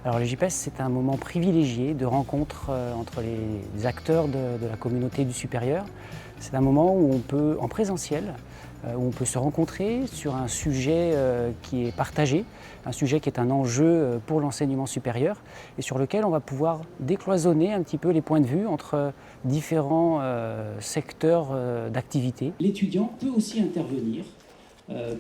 Alors le JPES, c'est un moment privilégié de rencontre entre les acteurs de la communauté du supérieur. C'est un moment où on peut, en présentiel, où on peut se rencontrer sur un sujet qui est partagé, un sujet qui est un enjeu pour l'enseignement supérieur et sur lequel on va pouvoir décloisonner un petit peu les points de vue entre différents secteurs d'activité. L'étudiant peut aussi intervenir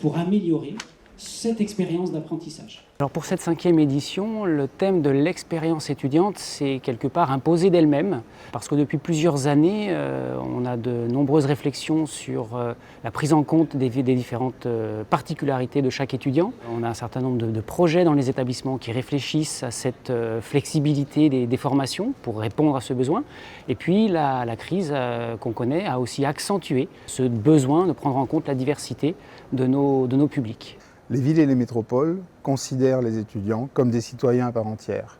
pour améliorer cette expérience d'apprentissage. Alors pour cette 5e édition, le thème de l'expérience étudiante s'est quelque part imposé d'elle-même parce que depuis plusieurs années, on a de nombreuses réflexions sur la prise en compte des différentes particularités de chaque étudiant. On a un certain nombre de projets dans les établissements qui réfléchissent à cette flexibilité des formations pour répondre à ce besoin. Et puis la crise qu'on connaît a aussi accentué ce besoin de prendre en compte la diversité de nos publics. Les villes et les métropoles considèrent les étudiants comme des citoyens à part entière.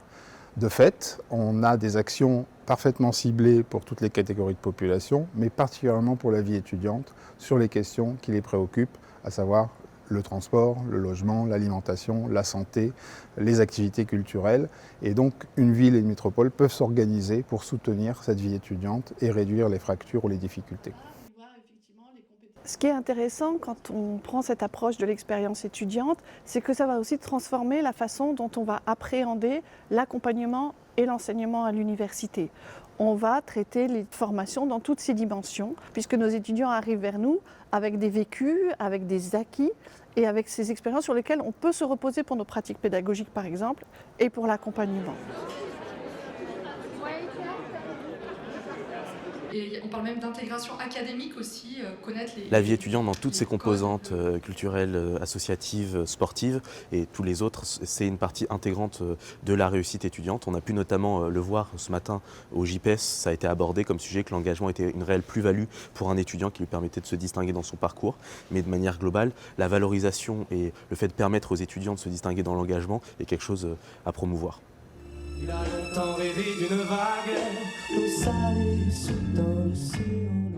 De fait, on a des actions parfaitement ciblées pour toutes les catégories de population, mais particulièrement pour la vie étudiante, sur les questions qui les préoccupent, à savoir le transport, le logement, l'alimentation, la santé, les activités culturelles. Et donc, une ville et une métropole peuvent s'organiser pour soutenir cette vie étudiante et réduire les fractures ou les difficultés. Ce qui est intéressant quand on prend cette approche de l'expérience étudiante, c'est que ça va aussi transformer la façon dont on va appréhender l'accompagnement et l'enseignement à l'université. On va traiter les formations dans toutes ces dimensions, puisque nos étudiants arrivent vers nous avec des vécus, avec des acquis et avec ces expériences sur lesquelles on peut se reposer pour nos pratiques pédagogiques par exemple, et pour l'accompagnement. Et on parle même d'intégration académique aussi, connaître la vie étudiante dans toutes ses composantes culturelles, associatives, sportives et tous les autres, c'est une partie intégrante de la réussite étudiante. On a pu notamment le voir ce matin au JPES, ça a été abordé comme sujet que l'engagement était une réelle plus-value pour un étudiant qui lui permettait de se distinguer dans son parcours. Mais de manière globale, la valorisation et le fait de permettre aux étudiants de se distinguer dans l'engagement est quelque chose à promouvoir. Il a longtemps rêvé d'une vague, l'eau salée sous l'océan.